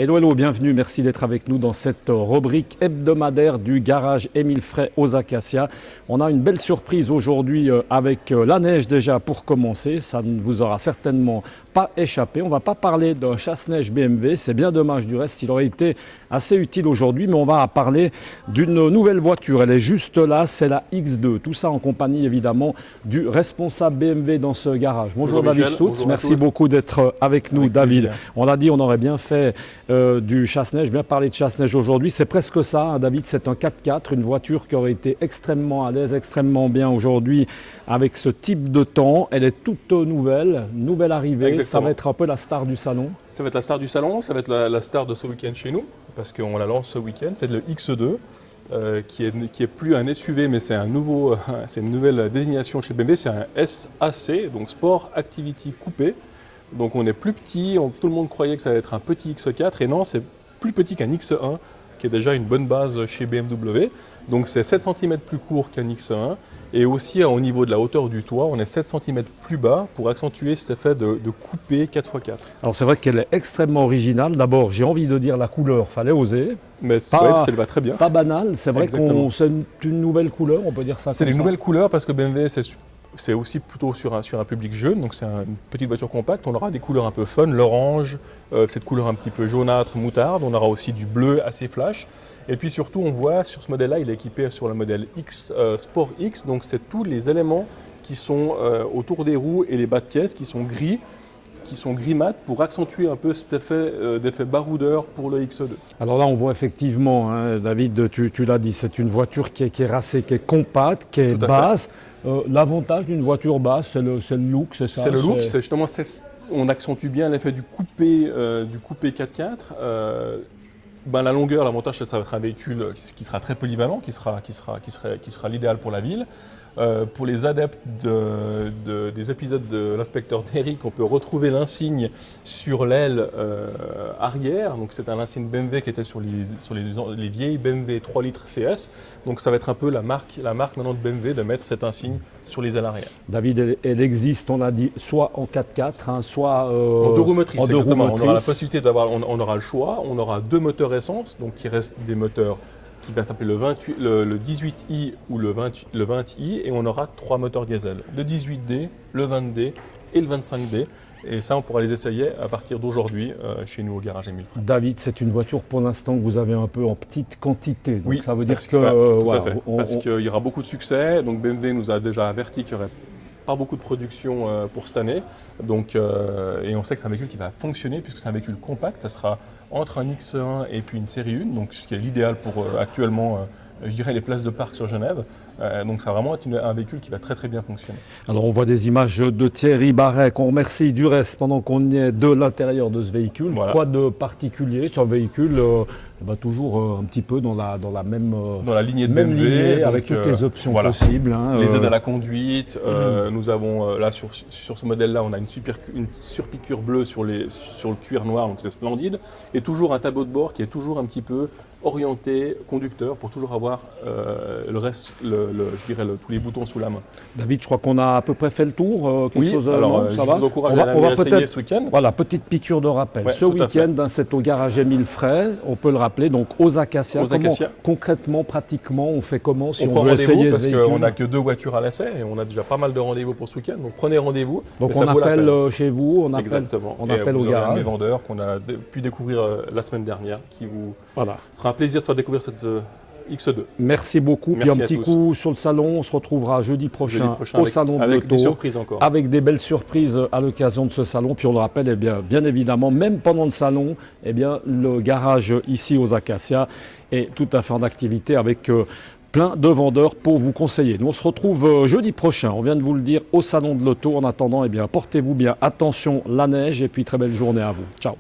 Hello, bienvenue, merci d'être avec nous dans cette rubrique hebdomadaire du garage Émile Frey aux Acacias. On a une belle surprise aujourd'hui avec la neige déjà pour commencer, ça ne vous aura certainement pas échappé. On ne va pas parler d'un chasse-neige BMW, c'est bien dommage du reste, il aurait été assez utile aujourd'hui, mais on va parler d'une nouvelle voiture, elle est juste là, c'est la X2. Tout ça en compagnie évidemment du responsable BMW dans ce garage. Bonjour David Stutz, merci beaucoup d'être avec nous David. Plaisir. On l'a dit, on aurait bien fait du chasse-neige, bien parler de chasse-neige aujourd'hui, c'est presque ça, hein, David, c'est un 4x4, une voiture qui aurait été extrêmement à l'aise, extrêmement bien aujourd'hui avec ce type de temps. Elle est toute nouvelle arrivée. Exactement. Ça va être un peu la star du salon. Ça va être la star du salon, ça va être la star de ce week-end chez nous, parce qu'on la lance ce week-end, c'est le X2. Qui est plus un SUV, mais c'est c'est une nouvelle désignation chez BMW, c'est un SAC, donc Sport Activity Coupé. Donc on est plus petit, tout le monde croyait que ça allait être un petit X4, et non, c'est plus petit qu'un X1, qui est déjà une bonne base chez BMW. Donc c'est 7 cm plus court qu'un X1, et aussi au niveau de la hauteur du toit, on est 7 cm plus bas pour accentuer cet effet de coupé 4x4. Alors c'est vrai qu'elle est extrêmement originale. D'abord, j'ai envie de dire la couleur, fallait oser. Mais ça va très bien. Pas banal, c'est vrai que c'est une nouvelle couleur, on peut dire ça. C'est une nouvelle couleur parce que BMW, c'est aussi plutôt sur un public jeune, donc c'est une petite voiture compacte. On aura des couleurs un peu fun, l'orange, cette couleur un petit peu jaunâtre, moutarde. On aura aussi du bleu assez flash. Et puis surtout, on voit sur ce modèle-là, il est équipé sur le modèle X, Sport X. Donc c'est tous les éléments qui sont autour des roues et les bas de caisse qui sont gris mat pour accentuer un peu cet effet d'effet baroudeur pour le X2. Alors là, on voit effectivement, hein, David, tu l'as dit, c'est une voiture qui est racée, qui est compacte, qui est basse. L'avantage d'une voiture basse, c'est le look, c'est ça? C'est le look, c'est justement, on accentue bien l'effet du coupé 4x4. La longueur, l'avantage, ça va être un véhicule qui sera très polyvalent, qui sera l'idéal pour la ville. Pour les adeptes des épisodes de l'inspecteur Derrick, on peut retrouver l'insigne sur l'aile arrière. Donc c'est un insigne BMW qui était sur les vieilles BMW 3 litres CS. Donc ça va être un peu la marque maintenant de BMW de mettre cet insigne sur les ailes arrière. David, elle existe, on a dit, soit en 4x4, hein, soit en deux roues motrices. Exactement. On aura la possibilité d'avoir, on aura le choix. On aura deux moteurs essence, donc qui restent des moteurs qui va s'appeler le 18i ou le 20i, et on aura trois moteurs diesel, le 18D, le 20D et le 25D. Et ça, on pourra les essayer à partir d'aujourd'hui chez nous au garage Émile Frey. David, c'est une voiture pour l'instant que vous avez un peu en petite quantité. Donc oui, ça veut dire tout à fait. Parce qu'il y aura beaucoup de succès. Donc BMW nous a déjà averti qu'il y aurait pas beaucoup de production pour cette année. Donc, et on sait que c'est un véhicule qui va fonctionner puisque c'est un véhicule compact. Ça sera entre un X1 et puis une série 1, donc ce qui est l'idéal pour actuellement, je dirais, les places de parc sur Genève. Donc ça va vraiment être un véhicule qui va très très bien fonctionner. Alors on voit des images de Thierry Barret, qu'on remercie du reste pendant qu'on est de l'intérieur de ce véhicule. Voilà. Quoi de particulier sur le véhicule toujours un petit peu dans la même dans la lignée de même BMW, lignée, donc, avec toutes les options possibles. Hein, les aides à la conduite, nous avons là sur ce modèle-là, on a une surpiqûre bleue sur le cuir noir, donc c'est splendide. Et toujours un tableau de bord qui est toujours un petit peu orienté conducteur pour toujours avoir le reste, je dirais tous les boutons sous la main. David, je crois qu'on a à peu près fait le tour. Oui, alors je vous encourage à l'essayer ce week-end. Voilà, petite piqûre de rappel. Ouais, ce week-end, c'est au garage Émile Frey, on peut le rappeler, donc aux Acacias. Concrètement, pratiquement, on fait comment si on veut essayer parce qu'on n'a que 2 voitures à l'essai et on a déjà pas mal de rendez-vous pour ce week-end. Donc prenez rendez-vous. Donc on appelle chez vous, on appelle au garage. Mes vendeurs qu'on a pu découvrir la semaine dernière, qui vous fera un plaisir de faire découvrir cette X2. Merci beaucoup. Puis un petit coup sur le salon. On se retrouvera jeudi prochain au salon de l'auto. Avec des surprises encore. Avec des belles surprises à l'occasion de ce salon. Puis on le rappelle, bien évidemment, même pendant le salon, le garage ici aux Acacias est tout à fait en activité avec plein de vendeurs pour vous conseiller. Nous, on se retrouve jeudi prochain. On vient de vous le dire au salon de l'auto. En attendant, portez-vous bien attention la neige et puis très belle journée à vous. Ciao.